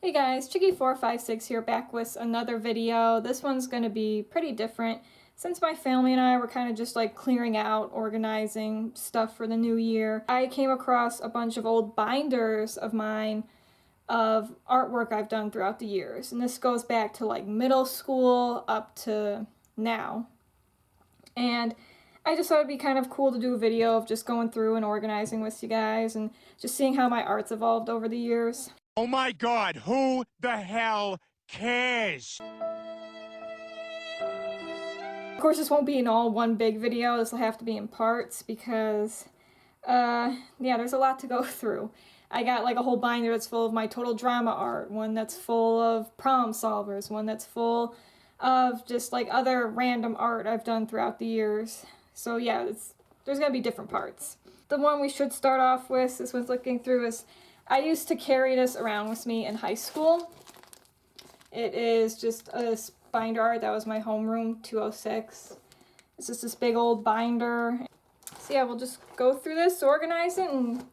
Hey guys, Chicky456 here, back with another video. This one's going to be pretty different. Since my family and I were kind of just like clearing out, organizing stuff for the new year, I came across a bunch of old binders of mine of artwork I've done throughout the years. And this goes back to like middle school up to now. And I just thought it'd be kind of cool to do a video of just going through and organizing with you guys and just seeing how my art's evolved over the years. Oh my God, who the hell cares? Of course, this won't be in all one big video. This will have to be in parts because, yeah, there's a lot to go through. I got like a whole binder that's full of my total drama art, one that's full of problem solvers, one that's full of just like other random art I've done throughout the years. So yeah, there's gonna be different parts. The one we should start off with, this one's looking through, is I used to carry this around with me in high school. It is just a binder art. That was my homeroom 206. It's just this big old binder. So yeah, we'll just go through this, organize it, and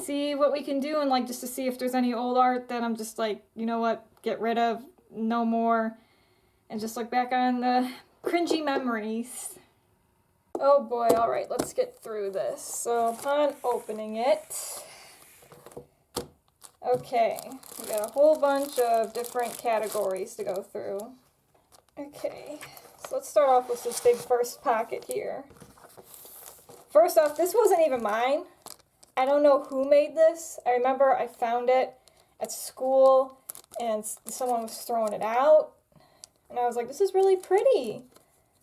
see what we can do, and like just to see if there's any old art that I'm just like, you know what, get rid of, no more, and just look back on the cringy memories. Oh boy, alright, let's get through this. So upon opening it, okay, we got a whole bunch of different categories to go through. Okay, so let's start off with this big first pocket here. First off, this wasn't even mine. I don't know who made this. I remember I found it at school and someone was throwing it out. And I was like, this is really pretty.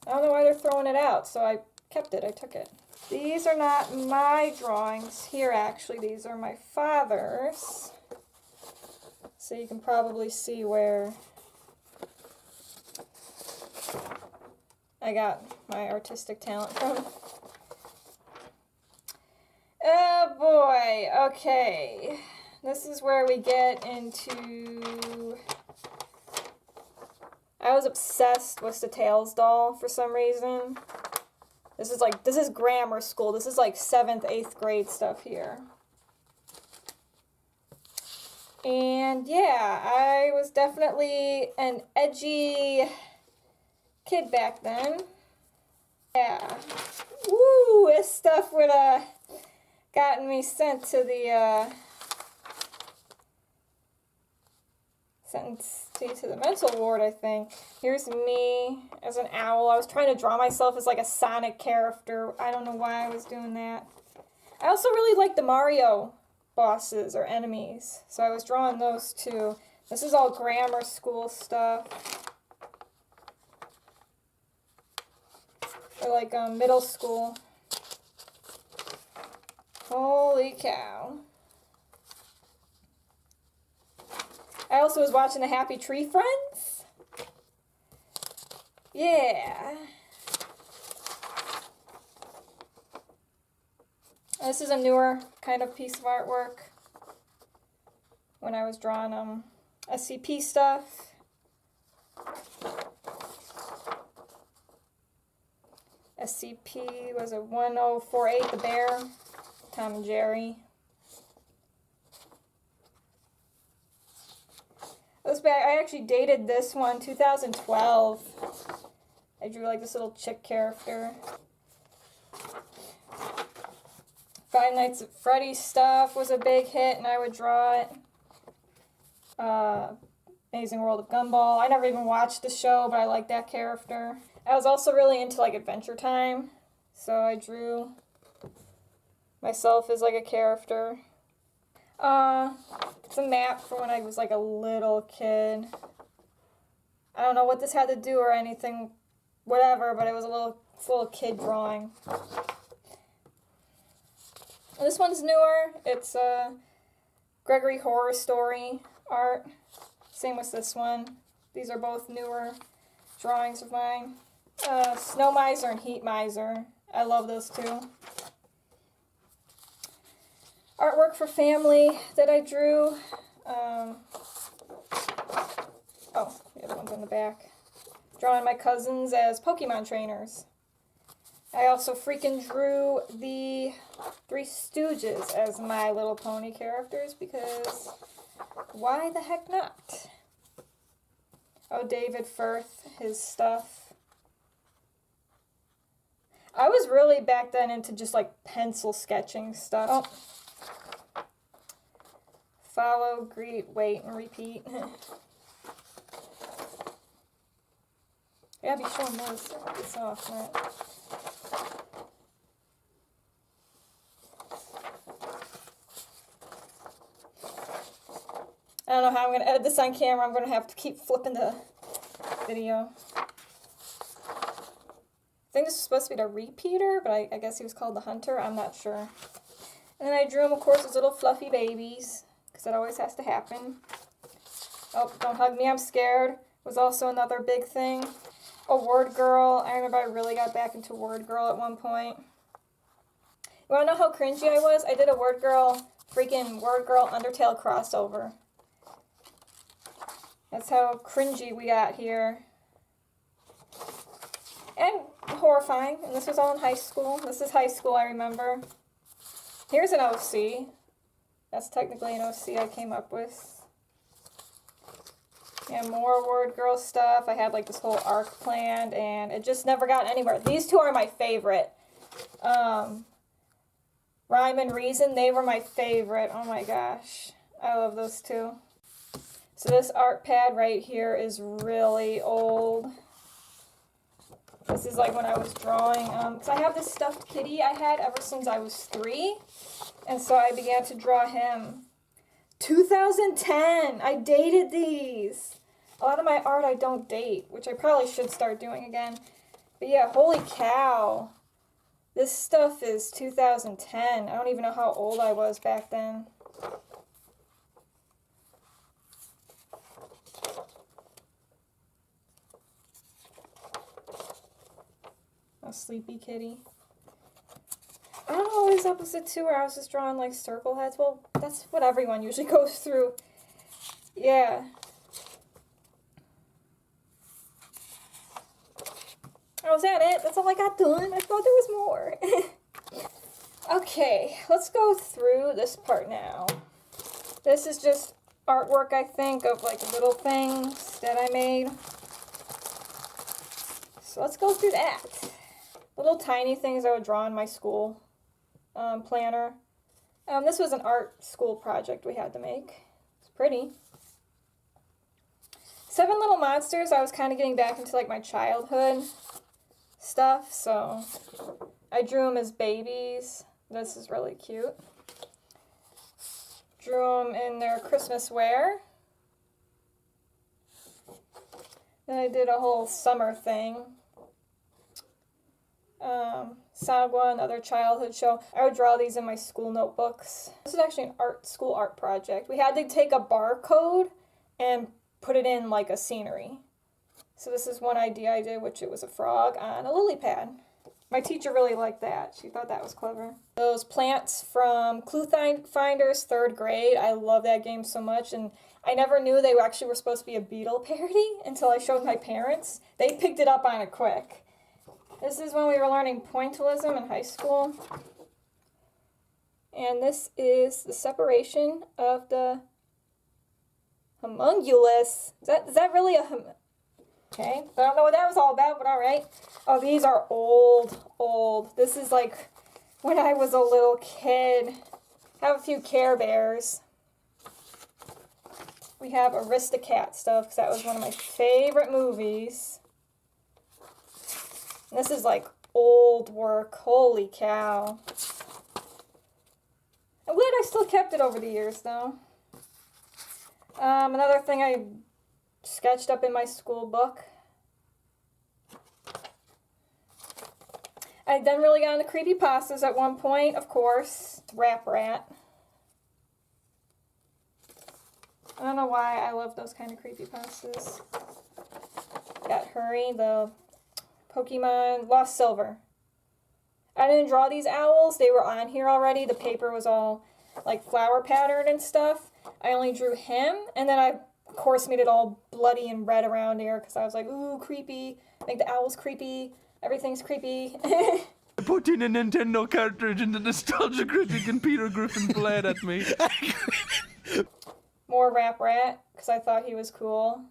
I don't know why they're throwing it out, so I kept it. I took it. These are not my drawings here, actually. These are my father's. So you can probably see where I got my artistic talent from. Oh boy, okay. This is where we get into... I was obsessed with the Tails doll for some reason. This is grammar school. This is like 7th, 8th grade stuff here. And yeah, I was definitely an edgy kid back then. Yeah. Woo! This stuff would have gotten me sent to the mental ward, I think. Here's me as an owl. I was trying to draw myself as like a Sonic character. I don't know why I was doing that. I also really like the Mario bosses or enemies, so I was drawing those too. This is all grammar school stuff. Or like middle school. Holy cow. I also was watching the Happy Tree Friends. Yeah. This is a newer kind of piece of artwork. When I was drawing SCP stuff. SCP was a 1048, the bear. Tom and Jerry. I actually dated this one, 2012. I drew like this little chick character. Five Nights at Freddy's stuff was a big hit, and I would draw it. Amazing World of Gumball. I never even watched the show, but I like that character. I was also really into like Adventure Time, so I drew myself as like a character. It's a map for when I was like a little kid. I don't know what this had to do or anything, whatever, but it was a little kid drawing. This one's newer. It's Gregory Horror Story art. Same with this one. These are both newer drawings of mine. Snow Miser and Heat Miser. I love those too. Artwork for family that I drew. Oh, the other one's in the back. Drawing my cousins as Pokemon trainers. I also freaking drew the Three Stooges as My Little Pony characters because Why the heck not? Oh, David Firth, his stuff. I was really back then into just like pencil sketching stuff. Oh. Follow, greet, wait, and repeat. Yeah, be showing this off, Matt. I don't know how I'm going to edit this on camera. I'm going to have to keep flipping the video. I think this was supposed to be the repeater, but I guess he was called the hunter. I'm not sure. And then I drew him, of course, as little fluffy babies, because that always has to happen. Oh, don't hug me, I'm scared. Was also another big thing. A word girl. I remember I really got back into word girl at one point. You want to know how cringy I was? I did a word girl, freaking word girl Undertale crossover. That's how cringy we got here. And horrifying. And this was all in high school. This is high school, I remember. Here's an OC. That's technically an OC I came up with. Yeah, more word girl stuff. I had like this whole arc planned and it just never got anywhere. These two are my favorite. Rhyme and Reason, they were my favorite. Oh my gosh. I love those two. So this art pad right here is really old. This is like when I was drawing. Because I have this stuffed kitty I had ever since I was 3. And so I began to draw him. 2010! I dated these! A lot of my art I don't date, which I probably should start doing again. But yeah, holy cow. This stuff is 2010. I don't even know how old I was back then. A sleepy kitty. I don't know what was up with it too, where I was just drawing like circle heads. Well, that's what everyone usually goes through. Yeah. Oh, was that it? That's all I got done? I thought there was more. Okay, let's go through this part now. This is just artwork, I think, of like little things that I made. So let's go through that. Little tiny things I would draw in my school planner. This was an art school project we had to make. It's pretty. 7 Little Monsters, I was kind of getting back into like my childhood stuff, so I drew them as babies. This is really cute. Drew them in their Christmas wear. Then I did a whole summer thing. Sagwa, another childhood show. I would draw these in my school notebooks. This is actually an school art project. We had to take a barcode and put it in like a scenery. So this is one idea I did, which it was a frog on a lily pad. My teacher really liked that. She thought that was clever. Those plants from Clue Finders 3rd grade. I love that game so much, and I never knew they actually were supposed to be a Beatle parody until I showed my parents. They picked it up on it quick. This is when we were learning pointillism in high school. And this is the separation of the homunculus. Is that really a okay, I don't know what that was all about, but alright. Oh, these are old. This is like when I was a little kid. I have a few Care Bears. We have Aristocat stuff, because that was one of my favorite movies. And this is like old work. Holy cow. I'm glad I still kept it over the years, though. Another thing I sketched up in my school book. I then really got into creepypastas at one point, of course. Rap Rat. I don't know why I love those kind of creepypastas. Got Hurry, the Pokemon, Lost Silver. I didn't draw these owls. They were on here already. The paper was all like flower patterned and stuff. I only drew him, and then I, of course, made it all bloody and red around here because I was like, ooh, creepy. Make the owls creepy. Everything's creepy. I put in a Nintendo cartridge and the nostalgia critic and Peter Griffin played at me. more Rap Rat, because I thought he was cool.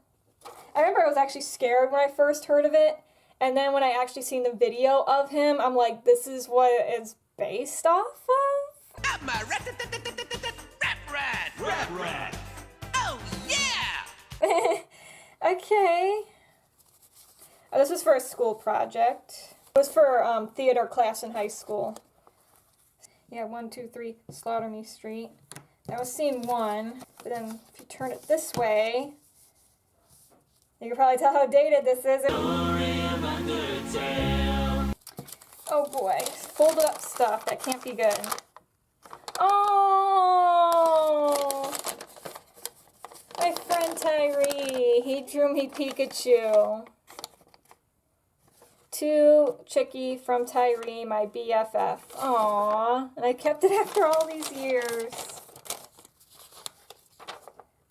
I remember I was actually scared when I first heard of it, and then when I actually seen the video of him, I'm like, this is what it's based off of? I'm a rap rat. Rap rat. Oh yeah. Okay. Oh, this was for a school project. It was for theater class in high school. Yeah, 1, 2, 3, Slaughter Me Street. That was scene 1, but then if you turn it this way, you can probably tell how dated this is. Oh boy, folded up stuff. That can't be good. Oh! My friend Tyree, he drew me Pikachu. To Chicky from Tyree, my BFF. Aww. And I kept it after all these years.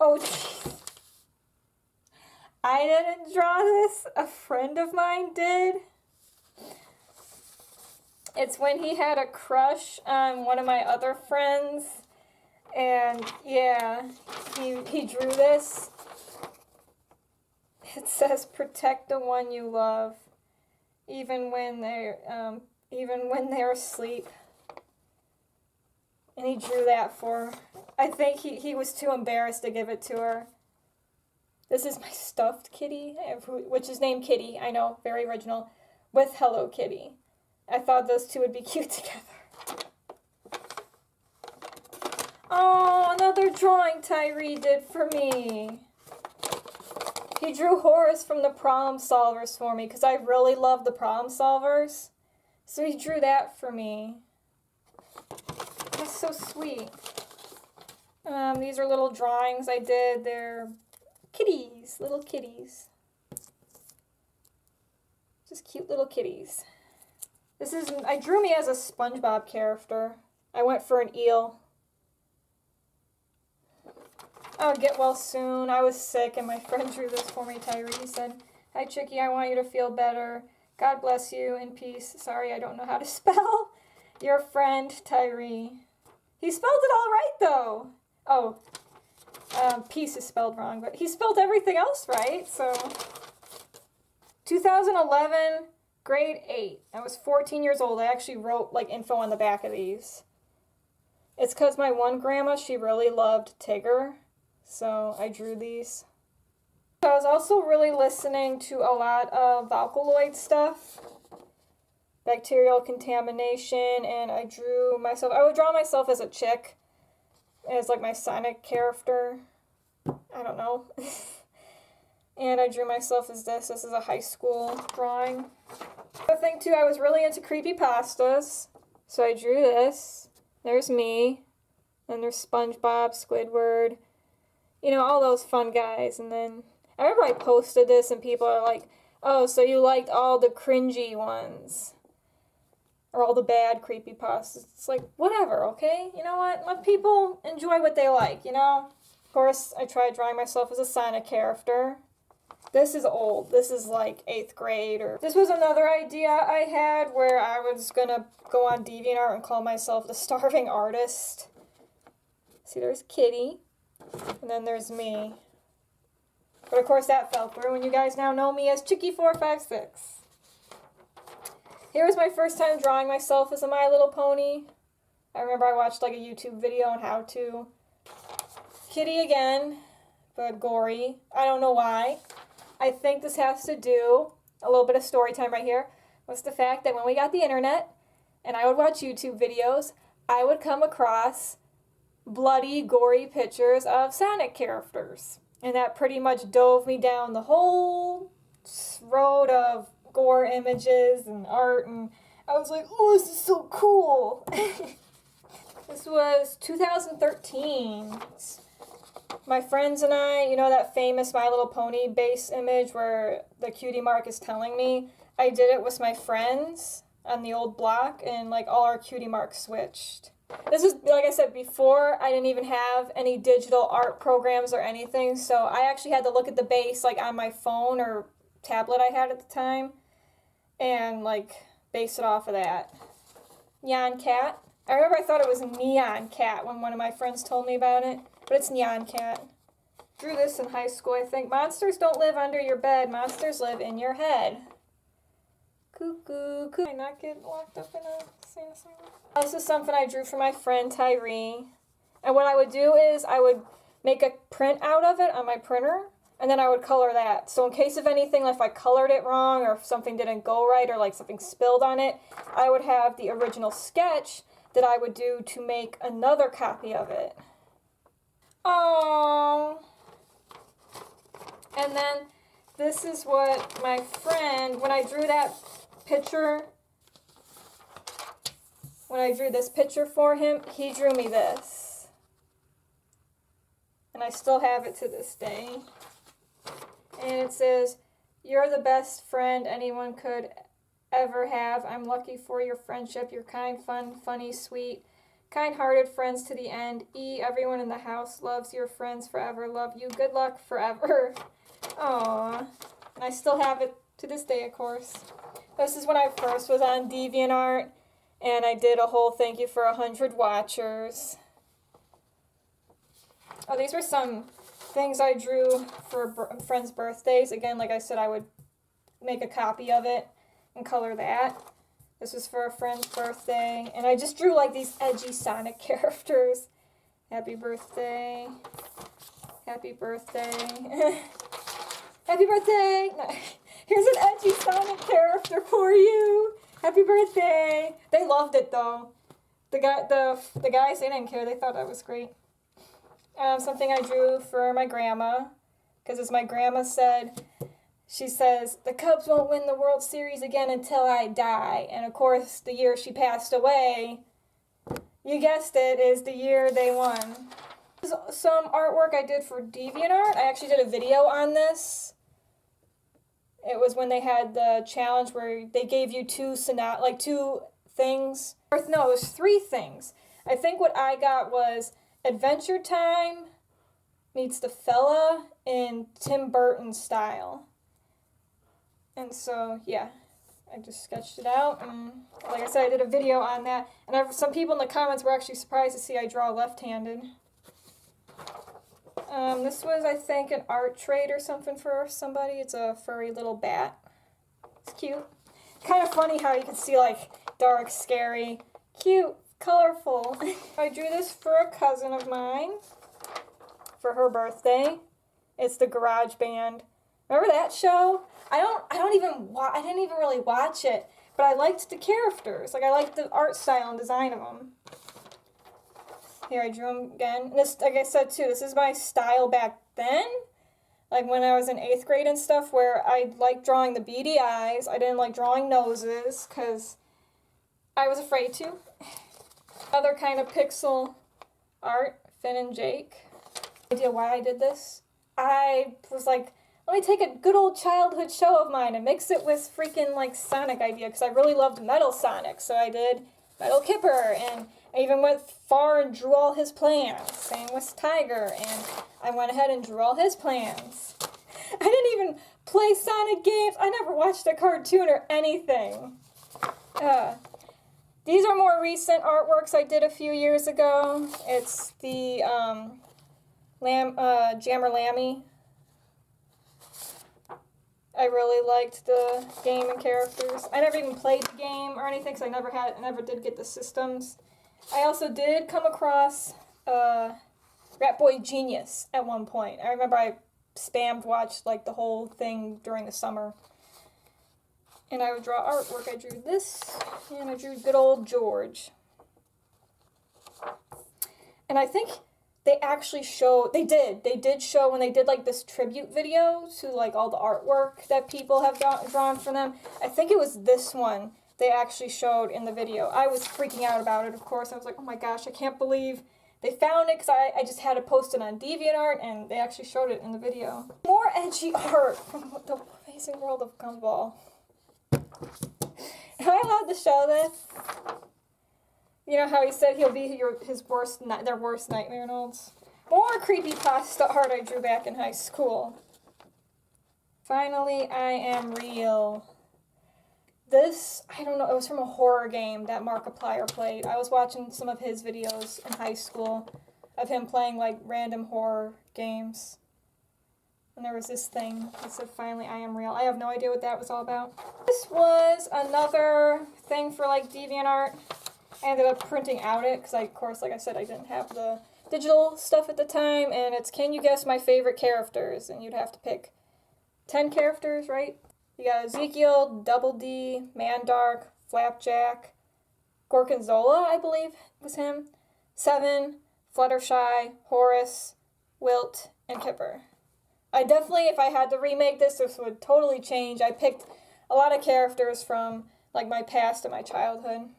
Oh, jeez. I didn't draw this. A friend of mine did. It's when he had a crush on one of my other friends. And yeah, he drew this. It says, protect the one you love. Even when they're asleep. And he drew that for her. I think he was too embarrassed to give it to her. This is my stuffed kitty, which is named Kitty. I know, very original. With Hello Kitty. I thought those two would be cute together. Oh, another drawing Tyree did for me. He drew Horace from the Problem Solvers for me because I really love the Problem Solvers. So he drew that for me. That's so sweet. These are little drawings I did. They're kitties, little kitties. Just cute little kitties. I drew me as a SpongeBob character. I went for an eel. I'll get well soon. I was sick and my friend drew this for me. Tyree said, hi Chicky, I want you to feel better. God bless you, in peace. Sorry, I don't know how to spell. Your friend, Tyree. He spelled it all right, though. Oh, peace is spelled wrong, but he spelled everything else right, so. 2011, grade 8. I was 14 years old. I actually wrote, like, info on the back of these. It's because my one grandma, she really loved Tigger, so I drew these. I was also really listening to a lot of Vocaloid stuff. Bacterial contamination, and I drew myself. I would draw myself as a chick, as like my Sonic character. I don't know. And I drew myself as this. This is a high school drawing. The thing too, I was really into creepypastas, so I drew this. There's me, and there's SpongeBob, Squidward, you know, all those fun guys. And then I remember I posted this, and people are like, "Oh, so you liked all the cringy ones." Or all the bad creepypastas. It's like, whatever, okay? You know what? Let people enjoy what they like, you know? Of course, I tried drawing myself as a Sonic character. This is old. This is like 8th grade. This was another idea I had where I was going to go on DeviantArt and call myself the Starving Artist. See, there's Kitty. And then there's me. But of course, that fell through, and you guys now know me as Chicky456. Here was my first time drawing myself as a My Little Pony. I remember I watched like a YouTube video on how to. Kitty again, but gory. I don't know why. I think this has to do, a little bit of story time right here, was the fact that when we got the internet and I would watch YouTube videos, I would come across bloody, gory pictures of Sonic characters. And that pretty much dove me down the whole road of gore images and art, and I was like, oh, this is so cool. This was 2013. My friends and I, you know that famous My Little Pony base image where the cutie mark is telling me? I did it with my friends on the old block, and like all our cutie marks switched. This was, like I said before, I didn't even have any digital art programs or anything, so I actually had to look at the base like on my phone or tablet I had at the time and like base it off of that. Nyan Cat. I remember I thought it was Neon Cat when one of my friends told me about it, but it's Nyan Cat. drew this in high school, I think. Monsters don't live under your bed. Monsters live in your head. Cuckoo, cuckoo. I not get locked up in a insane asylum? This is something I drew for my friend Tyree. And what I would do is I would make a print out of it on my printer, and then I would color that. So in case of anything, like if I colored it wrong or if something didn't go right or like something spilled on it, I would have the original sketch that I would do to make another copy of it. Oh. And then this is what my friend, when I drew that picture, when I drew this picture for him, he drew me this. And I still have it to this day. And it says, "You're the best friend anyone could ever have. I'm lucky for your friendship. You're kind, fun, funny, sweet, kind-hearted friends to the end. E, everyone in the house loves your friends forever. Love you. Good luck forever." Aww. And I still have it to this day, of course. This is when I first was on DeviantArt, and I did a whole thank you for 100 watchers. Oh, these were some things I drew for friends' birthdays. Again, like I said, I would make a copy of it and color that. This was for a friend's birthday, and I just drew like these edgy Sonic characters. Happy birthday. Happy birthday. Happy birthday. No. Here's an edgy Sonic character for you. Happy birthday. They loved it though. The guys, they didn't care. They thought that was great. Something I drew for my grandma, because as my grandma said, she says, "The Cubs won't win the World Series again until I die." And of course, the year she passed away, you guessed it, is the year they won. This is some artwork I did for DeviantArt. I actually did a video on this. It was when they had the challenge where they gave you two things. No, it was 3 things. I think what I got was Adventure Time meets the fella in Tim Burton style. And so, yeah, I just sketched it out. And like I said, I did a video on that. And some people in the comments were actually surprised to see I draw left-handed. This was, I think, an art trade or something for somebody. It's a furry little bat. It's cute. Kind of funny how you can see, like, dark, scary, cute, colorful. I drew this for a cousin of mine for her birthday. It's the Garage Band. Remember that show? I didn't even really watch it, but I liked the characters. Like, I liked the art style and design of them. Here, I drew them again. And this, like I said too, this is my style back then. Like when I was in 8th grade and stuff, where I liked drawing the beady eyes. I didn't like drawing noses, because I was afraid to. Other kind of pixel art, Finn and Jake. No idea why I did this. I was like, let me take a good old childhood show of mine and mix it with freaking like Sonic idea, because I really loved Metal Sonic. So I did Metal Kipper, and I even went far and drew all his plans. Same with Tiger, and I went ahead and drew all his plans. I didn't even play Sonic games. I never watched a cartoon or anything. These are more recent artworks I did a few years ago. It's the Jammer Lammy. I really liked the game and characters. I never even played the game or anything, because I never did get the systems. I also did come across Rat Boy Genius at one point. I remember I spammed watched like the whole thing during the summer. And I would draw artwork. I drew this, and I drew good old George. And I think they actually they did show when they did like this tribute video to like all the artwork that people have drawn for them. I think it was this one they actually showed in the video. I was freaking out about it, of course. I was like, oh my gosh, I can't believe they found it, because I just had it posted on DeviantArt, and they actually showed it in the video. More edgy art from the amazing world of Gumball. Am I allowed to show this? You know how he said he'll be their worst nightmare notes? More creepypasta art I drew back in high school. Finally, I am real. This, I don't know, it was from a horror game that Markiplier played. I was watching some of his videos in high school of him playing like random horror games. And there was this thing that said, finally, I am real. I have no idea what that was all about. This was another thing for like DeviantArt. I ended up printing out it because, of course, like I said, I didn't have the digital stuff at the time. And it's, can you guess my favorite characters? And you'd have to pick 10 characters, right? You got Ezekiel, Double D, Mandark, Flapjack, Gorgonzola, I believe was him, Seven, Fluttershy, Horace, Wilt, and Kipper. I definitely, if I had to remake this, this would totally change. I picked a lot of characters from like my past and my childhood.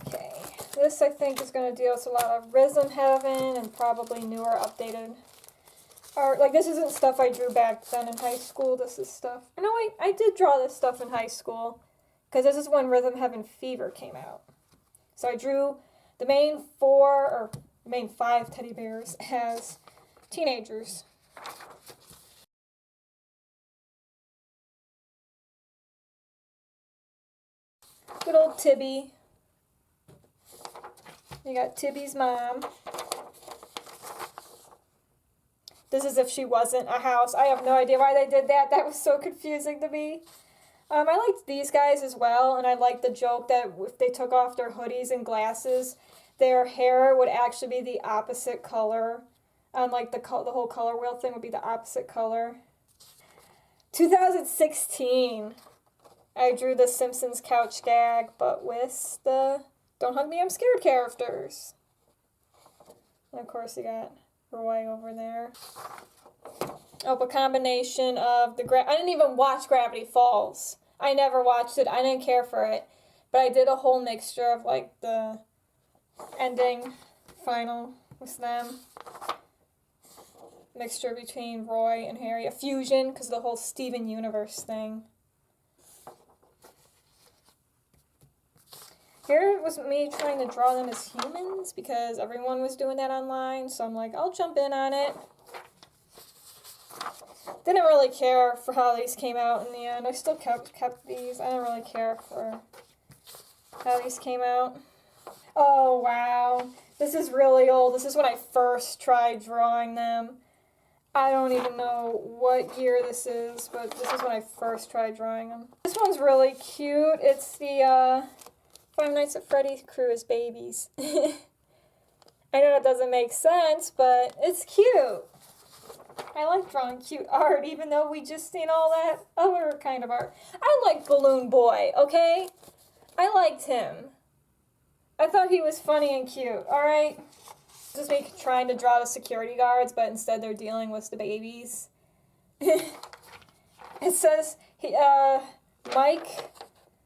Okay, this I think is going to deal with a lot of Rhythm Heaven and probably newer, updated art. Like, this isn't stuff I drew back then in high school. This is stuff. No, I did draw this stuff in high school because this is when Rhythm Heaven Fever came out. So I drew the main 5 teddy bears as teenagers. Good old Tibby. You got Tibby's mom. This is if she wasn't a house. I have no idea why they did that. That was so confusing to me. I liked these guys as well, and I liked the joke that if they took off their hoodies and glasses, their hair would actually be the opposite color. And like the whole color wheel thing would be the opposite color. 2016. I drew the Simpsons couch gag, but with the Don't Hug Me, I'm Scared characters. And of course you got Roy over there. Oh, a combination of I didn't even watch Gravity Falls. I never watched it. I didn't care for it. But I did a whole mixture of like the ending, final with them. Mixture between Roy and Harry. A fusion because of the whole Steven Universe thing. Here was me trying to draw them as humans because everyone was doing that online. So I'm like, I'll jump in on it. Didn't really care for how these came out in the end. I still kept these. I didn't really care for how these came out. Oh, wow. This is really old. This is when I first tried drawing them. I don't even know what year this is, but this is when I first tried drawing them. This one's really cute. It's the Five Nights at Freddy's crew as babies. I know it doesn't make sense, but it's cute. I like drawing cute art, even though we just seen all that other kind of art. I like Balloon Boy, okay? I liked him. I thought he was funny and cute, alright? Just me trying to draw the security guards, but instead they're dealing with the babies. It says, Mike,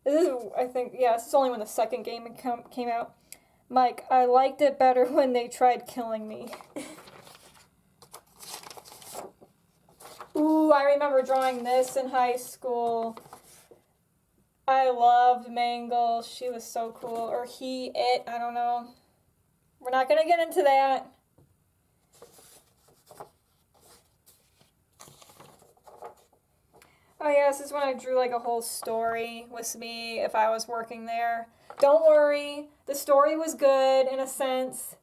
this is, I think, yeah, this is only when the second game came out. Mike, I liked it better when they tried killing me. Ooh, I remember drawing this in high school. I loved Mangle. She was so cool. Or it, I don't know. We're not going to get into that. Oh yeah, this is when I drew like a whole story with me if I was working there. Don't worry, the story was good in a sense.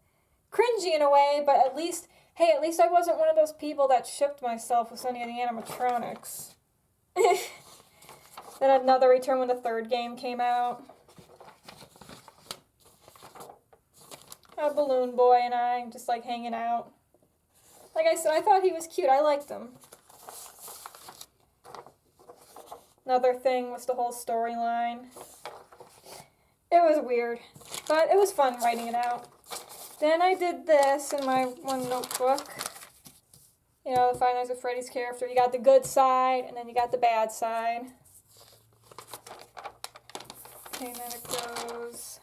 Cringy in a way, but at least, hey, at least I wasn't one of those people that shipped myself with any of the animatronics. Then another return when the third game came out. A Balloon Boy and I just like hanging out. Like I said, I thought he was cute. I liked him. Another thing was the whole storyline. It was weird, but it was fun writing it out. Then I did this in my one notebook. You know, the Five Nights at Freddy's character. You got the good side, and then you got the bad side. Okay, then it goes.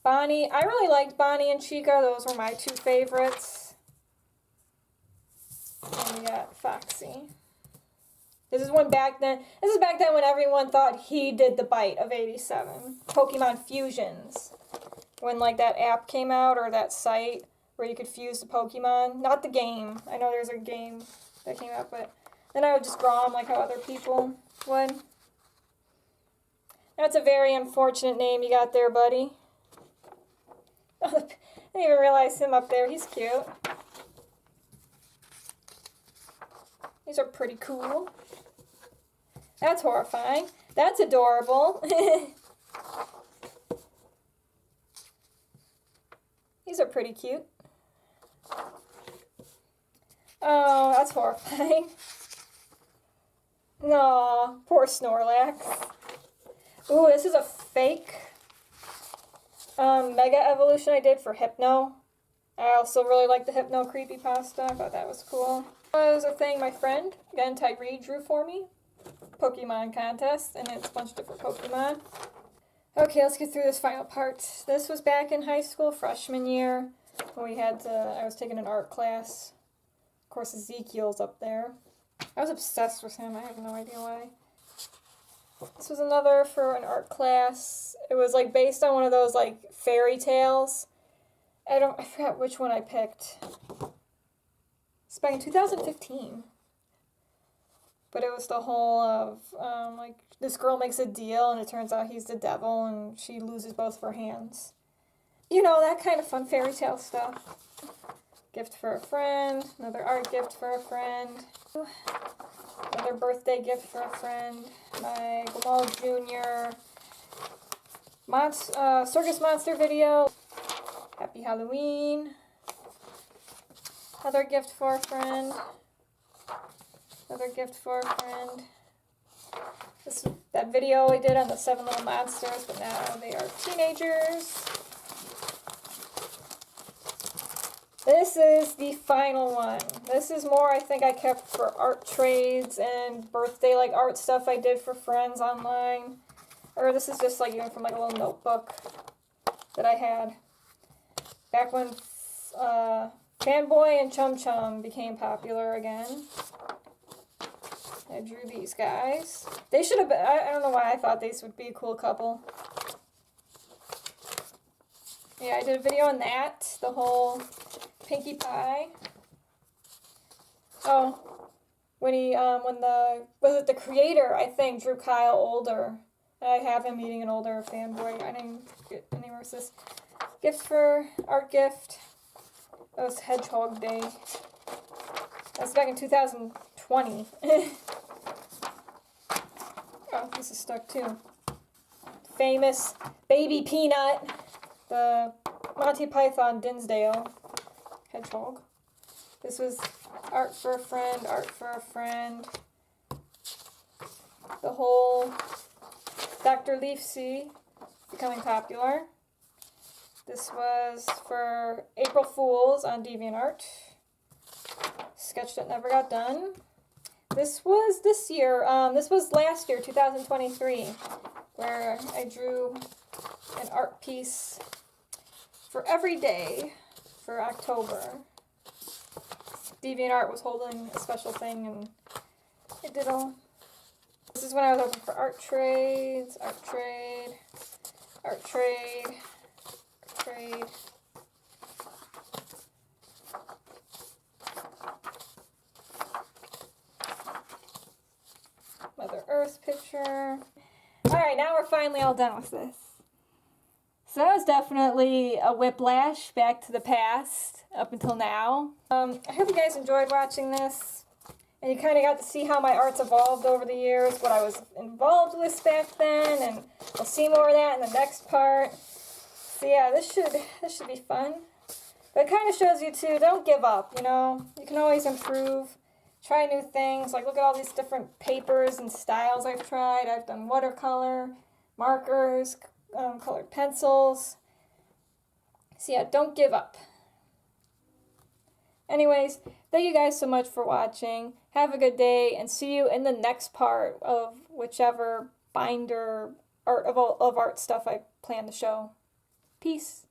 Bonnie. I really liked Bonnie and Chica. Those were my two favorites. And we got Foxy. This is back then when everyone thought he did the bite of 87. Pokemon Fusions. When like that app came out or that site where you could fuse the Pokemon. Not the game. I know there's a game that came out, but then I would just draw them like how other people would. That's a very unfortunate name you got there, buddy. I didn't even realize him up there. He's cute. These are pretty cool. That's horrifying. That's adorable. These are pretty cute. Oh, that's horrifying. Aw, poor Snorlax. Ooh, this is a fake Mega Evolution I did for Hypno. I also really like the Hypno creepypasta. I thought that was cool. That was a thing my friend, again, Tyree, drew for me. Pokemon contest, and it's a bunch of different Pokemon. Okay, let's get through this final part. This was back in high school, freshman year, when we had to, I was taking an art class. Of course, Ezekiel's up there. I was obsessed with him, I have no idea why. This was another for an art class. It was like based on one of those like fairy tales. I forgot which one I picked. It's back in 2015. But it was the whole of, like, this girl makes a deal and it turns out he's the devil and she loses both of her hands. You know, that kind of fun fairy tale stuff. Gift for a friend. Another art gift for a friend. Another birthday gift for a friend. My Gamal Jr. Circus Monster video. Happy Halloween. Another gift for a friend. Another gift for a friend. This is that video we did on the 7 little monsters, but now they are teenagers. This is the final one. This is more I think I kept for art trades and birthday like art stuff I did for friends online. Or this is just like even from like a little notebook that I had. Back when Fanboy and Chum Chum became popular again. I drew these guys. They should have been, I don't know why I thought these would be a cool couple. Yeah, I did a video on that, the whole Pinkie Pie. Oh, when he, was it the creator, I think, drew Kyle older. I have him meeting an older fanboy. I didn't get anywhere with this. Gift for, art gift. That was Hedgehog Day. That's back in 2020. Oh, this is stuck too. Famous Baby Peanut. The Monty Python Dinsdale hedgehog. This was art for a friend, art for a friend. The whole Dr. Leafsea becoming popular. This was for April Fools on DeviantArt. Sketch that never got done. This was this year, this was last year, 2023, where I drew an art piece for every day for October. DeviantArt was holding a special thing and it did all. This is when I was open for art trades, art trade, art trade, art trade. Mother Earth picture. Alright, now we're finally all done with this. So that was definitely a whiplash back to the past up until now. I hope you guys enjoyed watching this. And you kind of got to see how my art's evolved over the years, what I was involved with back then, and we'll see more of that in the next part. So yeah, this should be fun. But it kind of shows you too, don't give up, you know? You can always improve. Try new things, like look at all these different papers and styles I've tried. I've done watercolor, markers, colored pencils. So yeah, don't give up. Anyways, thank you guys so much for watching. Have a good day, and see you in the next part of whichever binder art of art stuff I plan to show. Peace.